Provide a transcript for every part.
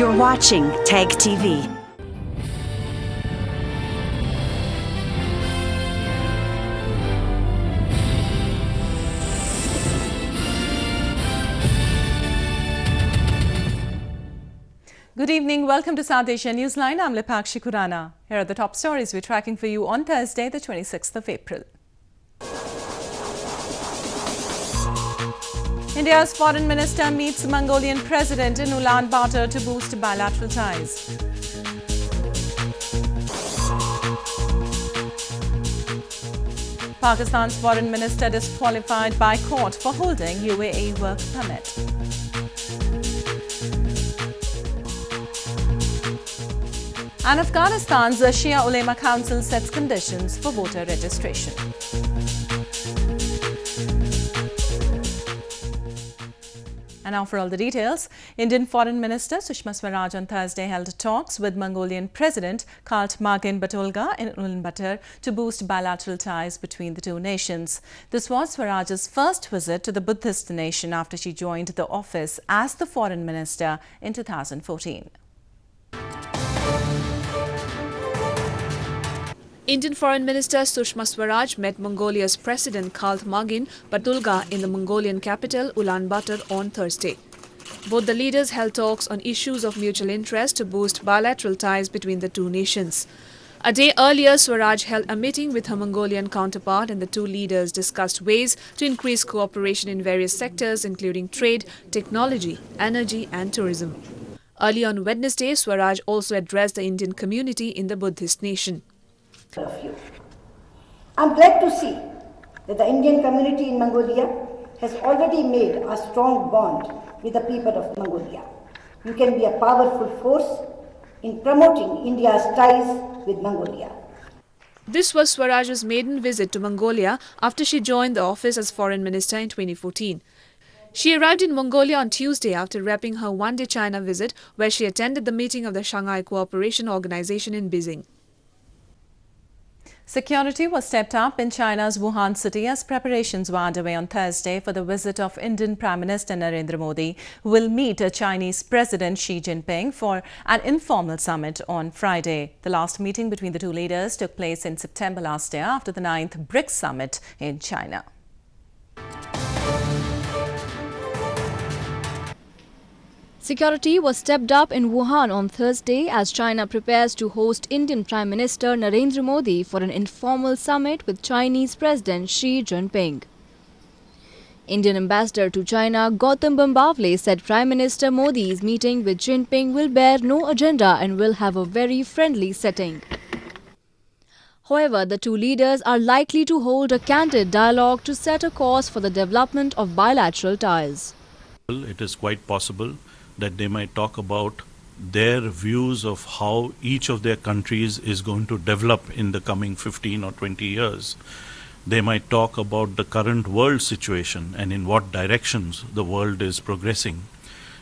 You're watching TAG TV. Good evening. Welcome to South Asia Newsline. I'm Lipakshi Khurana. Here are the top stories we're tracking for you on Thursday, the 26th of April. India's foreign minister meets Mongolian president in Ulaanbaatar to boost bilateral ties. Pakistan's foreign minister disqualified by court for holding UAE work permit. And Afghanistan's Shia Ulema Council sets conditions for voter registration. And now for all the details. Indian Foreign Minister Sushma Swaraj on Thursday held talks with Mongolian President Khaltmagin Batulga in Ulaanbaatar to boost bilateral ties between the two nations. This was Swaraj's first visit to the Buddhist nation after she joined the office as the Foreign Minister in 2014. Indian Foreign Minister Sushma Swaraj met Mongolia's President Khaltmagin Batulga in the Mongolian capital Ulaanbaatar on Thursday. Both the leaders held talks on issues of mutual interest to boost bilateral ties between the two nations. A day earlier, Swaraj held a meeting with her Mongolian counterpart and the two leaders discussed ways to increase cooperation in various sectors including trade, technology, energy and tourism. Early on Wednesday, Swaraj also addressed the Indian community in the Buddhist nation. Of you. I'm glad to see that the Indian community in Mongolia has already made a strong bond with the people of Mongolia. You can be a powerful force in promoting India's ties with Mongolia. This was Swaraj's maiden visit to Mongolia after she joined the office as Foreign Minister in 2014. She arrived in Mongolia on Tuesday after wrapping her one-day China visit, where she attended the meeting of the Shanghai Cooperation Organization in Beijing. Security was stepped up in China's Wuhan city as preparations were underway on Thursday for the visit of Indian Prime Minister Narendra Modi, who will meet Chinese President Xi Jinping for an informal summit on Friday. The last meeting between the two leaders took place in September last year after the 9th BRICS summit in China. Security was stepped up in Wuhan on Thursday as China prepares to host Indian Prime Minister Narendra Modi for an informal summit with Chinese President Xi Jinping. Indian Ambassador to China Gautam Bambawale said Prime Minister Modi's meeting with Jinping will bear no agenda and will have a very friendly setting. However, the two leaders are likely to hold a candid dialogue to set a course for the development of bilateral ties. It is quite possible that they might talk about their views of how each of their countries is going to develop in the coming 15 or 20 years. They might talk about the current world situation and in what directions the world is progressing.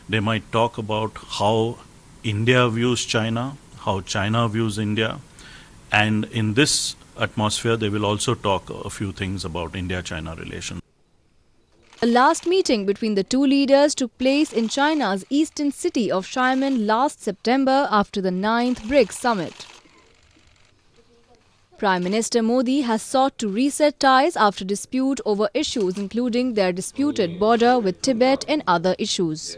They might talk about how India views China, how China views India, and in this atmosphere they will also talk a few things about India-China relations. The last meeting between the two leaders took place in China's eastern city of Xiamen last September after the 9th BRICS summit. Prime Minister Modi has sought to reset ties after dispute over issues including their disputed border with Tibet and other issues.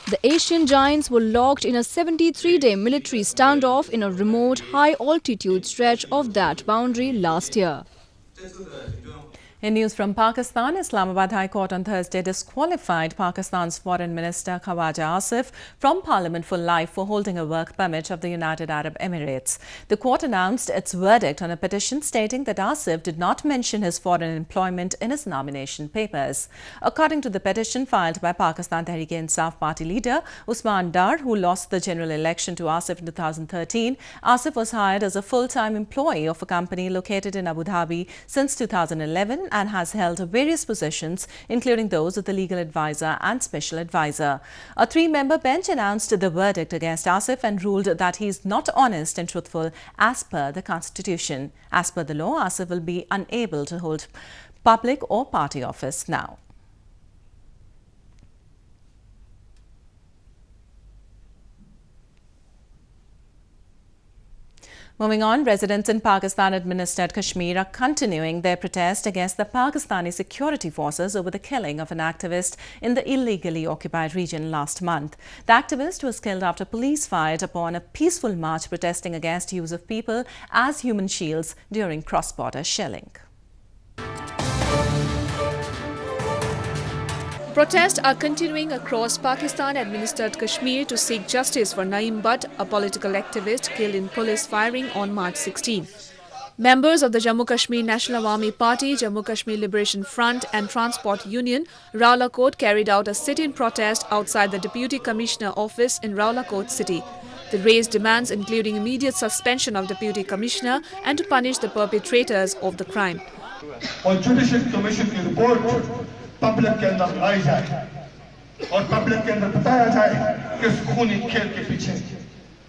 The Asian giants were locked in a 73-day military standoff in a remote, high-altitude stretch of that boundary last year. In news from Pakistan, Islamabad High Court on Thursday disqualified Pakistan's Foreign Minister Khawaja Asif from Parliament for life for holding a work permit of the United Arab Emirates. The court announced its verdict on a petition stating that Asif did not mention his foreign employment in his nomination papers. According to the petition filed by Pakistan Tehreek-e-Insaf Party leader Usman Dar, who lost the general election to Asif in 2013, Asif was hired as a full-time employee of a company located in Abu Dhabi since 2011 and has held various positions, including those of the legal advisor and special advisor. A three-member bench announced the verdict against Asif and ruled that he is not honest and truthful as per the Constitution. As per the law, Asif will be unable to hold public or party office now. Moving on, residents in Pakistan-administered Kashmir are continuing their protest against the Pakistani security forces over the killing of an activist in the illegally occupied region last month. The activist was killed after police fired upon a peaceful march protesting against use of people as human shields during cross-border shelling. Protests are continuing across Pakistan-administered Kashmir to seek justice for Naeem Butt, a political activist killed in police firing on March 16. Members of the Jammu Kashmir National Awami Party, Jammu Kashmir Liberation Front and Transport Union, Rawalakot carried out a sit-in protest outside the Deputy Commissioner office in Rawalakot city. They raised demands including immediate suspension of Deputy Commissioner and to punish the perpetrators of the crime. और judicial commission की report public के अंदर लाई जाए और public के अंदर बताया जाए कि इस खूनी खेल के पीछे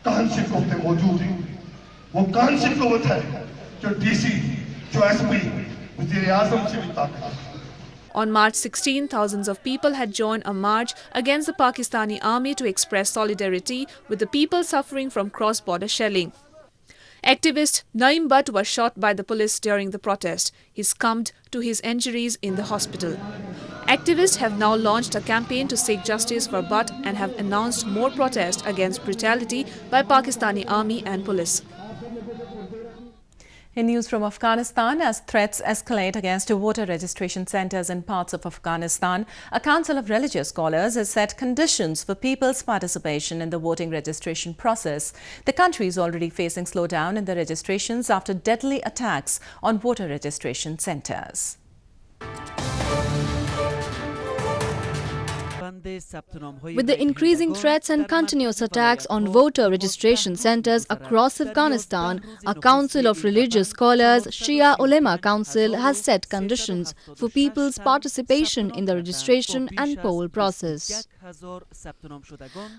कौन सी कुव्वतें मौजूद हैं। वो कौन सी कुव्वत है जो डीसी, जो एसपी, वज़ीर आज़म से भी ताकत है। On March 16, thousands of people had joined a march against the Pakistani army to express solidarity with the people suffering from cross-border shelling. Activist Naeem Butt was shot by the police during the protest. He succumbed to his injuries in the hospital. Activists have now launched a campaign to seek justice for Butt and have announced more protests against brutality by Pakistani army and police. In news from Afghanistan, as threats escalate against voter registration centres in parts of Afghanistan, a council of religious scholars has set conditions for people's participation in the voting registration process. The country is already facing slowdown in the registrations after deadly attacks on voter registration centres. With the increasing threats and continuous attacks on voter registration centres across Afghanistan, a council of religious scholars, Shia Ulema Council, has set conditions for people's participation in the registration and poll process.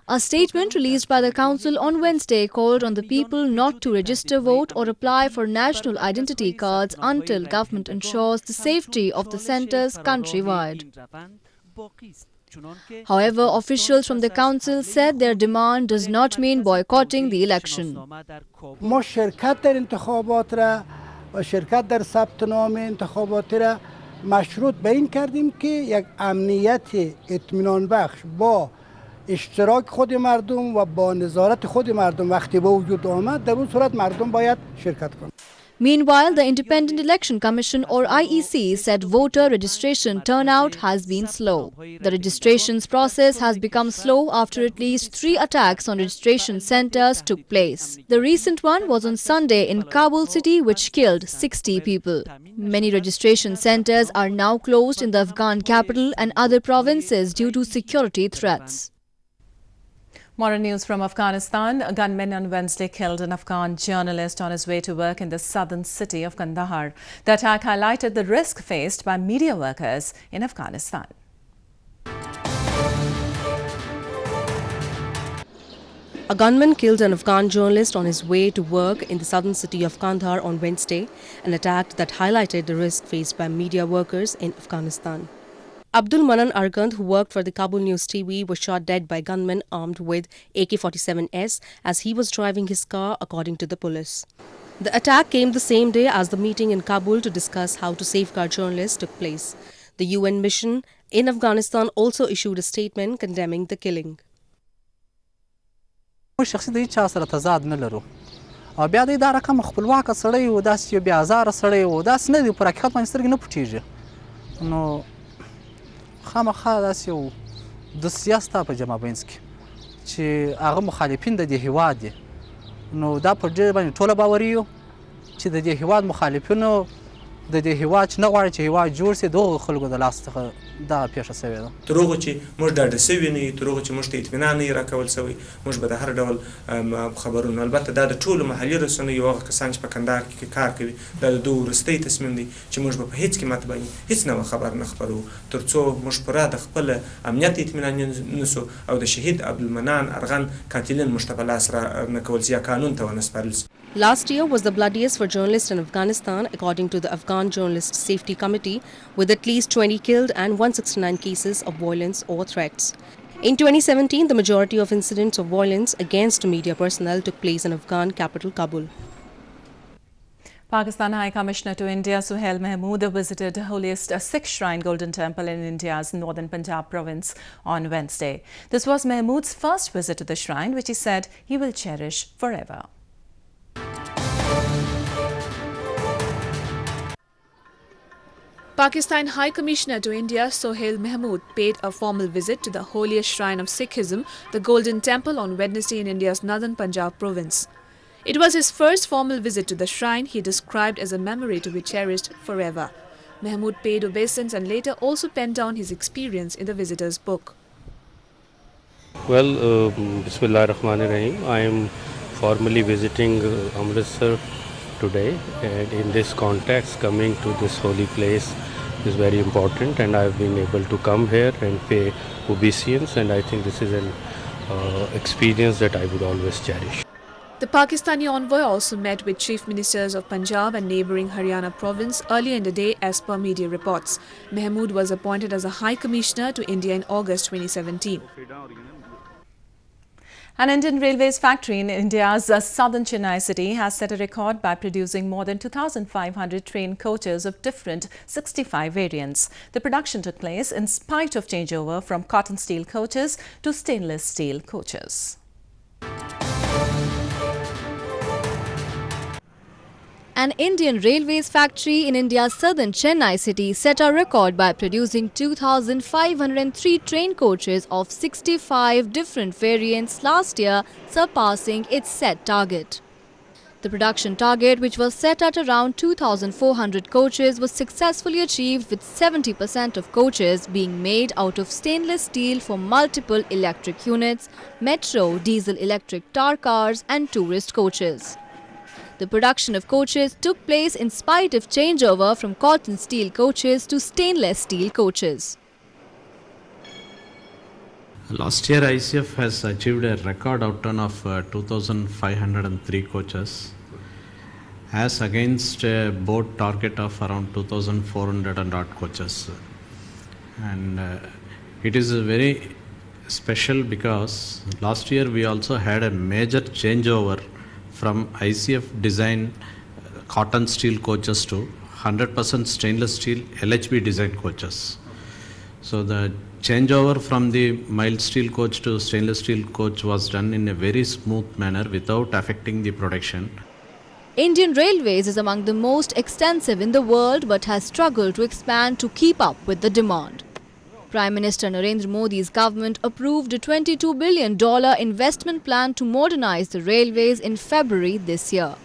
A statement released by the council on Wednesday called on the people not to register vote or apply for national identity cards until government ensures the safety of the centres countrywide. However, officials from the council said their demand does not mean boycotting the election. ما شرکت در انتخابات را و شرکت در ثبت نام انتخابات را مشروط به این کردیم که یک امنیت اطمینان بخش با اشتراک خود مردم و با نظارت خود مردم وقتی به وجود آمد در اون صورت مردم باید شرکت کنند. Meanwhile, the Independent Election Commission or IEC said voter registration turnout has been slow. The registrations process has become slow after at least 3 attacks on registration centres took place. The recent one was on Sunday in Kabul city, which killed 60 people. Many registration centres are now closed in the Afghan capital and other provinces due to security threats. More news from Afghanistan. A gunman on Wednesday killed an Afghan journalist on his way to work in the southern city of Kandahar. The attack highlighted the risk faced by media workers in Afghanistan. A gunman killed an Afghan journalist on his way to work in the southern city of Kandahar on Wednesday, an attack that highlighted the risk faced by media workers in Afghanistan. Abdul Manan Argand, who worked for the Kabul News TV, was shot dead by gunmen armed with AK-47s as he was driving his car, according to the police. The attack came the same day as the meeting in Kabul to discuss how to safeguard journalists took place. The UN mission in Afghanistan also issued a statement condemning the killing. شخصي د چا سره تضاد نه لرو او بیا د رقم خپلواک سړی و داس یو بیا هزار سړی و داس نه دی پر حقیقت باندې سترګې نه پټیږي نو خامخا داس یو د سیاست په جمع بینس کې چې هغه مخالفین د دې هیواد دي نو دا پر دې باندې ټوله باوري یو چې د دې هیواد مخالفینو د دې هیواد نه غواړي چې هیواد جوړ شي دغه خلکو د لاس څخه دا پیښه شوې ده تر هغه چې موږ ډاډه سوي نه یو تر هغه چې موږ ته اطمینان نه راکول شوی موږ به د هر ډول خبرونه البته دا د ټولو محلي رسنیو هغه کسان چې په کندهار کې کار کوي دا د دوه وروستي تصمیم دی چې موږ به په هیڅ قیمت باندې هیڅ نوې خبر نه خپرو تر څو موږ پوره د خپل امنیت اطمینان نسو او د شهید عبدالمنان ارغن قاتلین موږ ته په لاس نه کول یا قانون ته ونه سپارل. Last year was the bloodiest for journalists in Afghanistan, according to the Afghan Journalist Safety Committee, with at least 20 killed and 169 cases of violence or threats. In 2017, the majority of incidents of violence against media personnel took place in Afghan capital Kabul. Pakistan High Commissioner to India Suhail Mahmood visited the holiest Sikh shrine Golden Temple in India's northern Punjab province on Wednesday. This was Mahmood's first visit to the shrine, which he said he will cherish forever. Pakistan High Commissioner to India Suhail Mahmood paid a formal visit to the holiest shrine of Sikhism, the Golden Temple, on Wednesday in India's northern Punjab province. It was his first formal visit to the shrine he described as a memory to be cherished forever. Mahmood paid obeisance and later also penned down his experience in the visitor's book. Well, Bismillahirrahmanirrahim. I am formally visiting Amritsar today, and in this context coming to this holy place is very important, and I have been able to come here and pay obeisance, and I think this is an experience that I would always cherish. The Pakistani envoy also met with chief ministers of Punjab and neighbouring Haryana province earlier in the day as per media reports. Mahmood was appointed as a High Commissioner to India in August 2017. An Indian Railways factory in India's southern Chennai city has set a record by producing more than 2,500 train coaches of different 65 variants. The production took place in spite of changeover from cotton steel coaches to stainless steel coaches. An Indian Railways factory in India's southern Chennai city set a record by producing 2,503 train coaches of 65 different variants last year, surpassing its set target. The production target, which was set at around 2,400 coaches, was successfully achieved, with 70% of coaches being made out of stainless steel for multiple electric units, metro, diesel electric tar cars and tourist coaches. The production of coaches took place in spite of changeover from cotton steel coaches to stainless steel coaches. Last year, ICF has achieved a record outturn of 2,503 coaches, as against a board target of around 2,400 and odd coaches. And it is very special because last year we also had a major changeover from ICF design cotton steel coaches to 100% stainless steel LHB design coaches. So the changeover from the mild steel coach to stainless steel coach was done in a very smooth manner without affecting the production. Indian Railways is among the most extensive in the world but has struggled to expand to keep up with the demand. Prime Minister Narendra Modi's government approved a $22 billion investment plan to modernize the railways in February this year.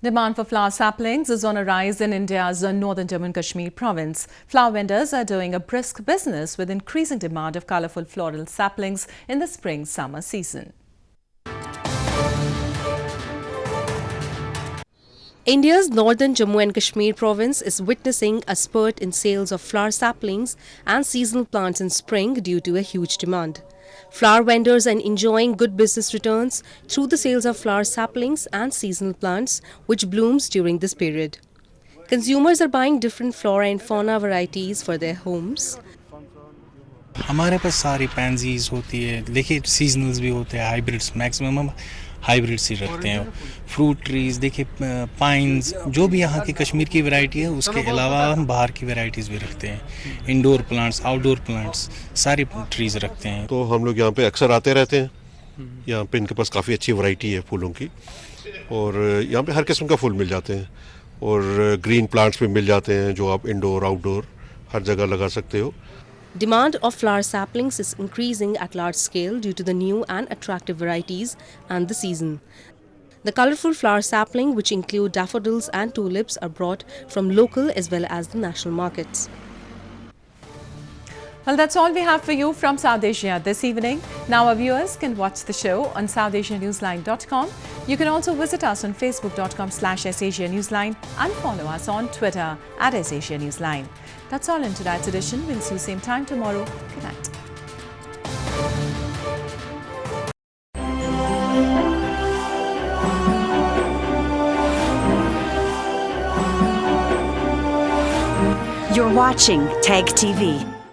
Demand for flower saplings is on a rise in India's northern Jammu and Kashmir province. Flower vendors are doing a brisk business with increasing demand of colourful floral saplings in the spring-summer season. India's northern Jammu and Kashmir province is witnessing a spurt in sales of flower saplings and seasonal plants in spring due to a huge demand. Flower vendors are enjoying good business returns through the sales of flower saplings and seasonal plants, which blooms during this period. Consumers are buying different flora and fauna varieties for their homes. हमारे पास सारी पैंजीज होती है, देखिए सीजनल्स भी होते हैं, hybrids maximum हम hybrids ही रखते हैं. फ्रूट ट्रीज देखिए, पाइन्स, जो भी यहाँ की कश्मीर की वैरायटी है उसके अलावा हम बाहर की वैरायटीज़ भी रखते हैं. इंडोर प्लांट्स, आउटडोर प्लांट्स, सारी ट्रीज रखते हैं. तो हम लोग यहाँ पे अक्सर आते रहते हैं. यहाँ पे इनके पास काफ़ी अच्छी वैरायटी है फूलों की, और यहाँ पे हर किस्म का फूल मिल जाते हैं, और ग्रीन प्लांट्स भी मिल जाते हैं जो आप इंडोर आउटडोर हर जगह लगा सकते हो. Demand of flower saplings is increasing at large scale due to the new and attractive varieties and the season. The colourful flower sapling, which include daffodils and tulips, are brought from local as well as the national markets. Well, that's all we have for you from South Asia this evening. Now our viewers can watch the show on SouthAsiaNewsline.com. You can also visit us on Facebook.com/SAsiaNewsline and follow us on Twitter @SAsiaNewsline. That's all in tonight's edition. We'll see you same time tomorrow. Good night. You're watching TEG TV.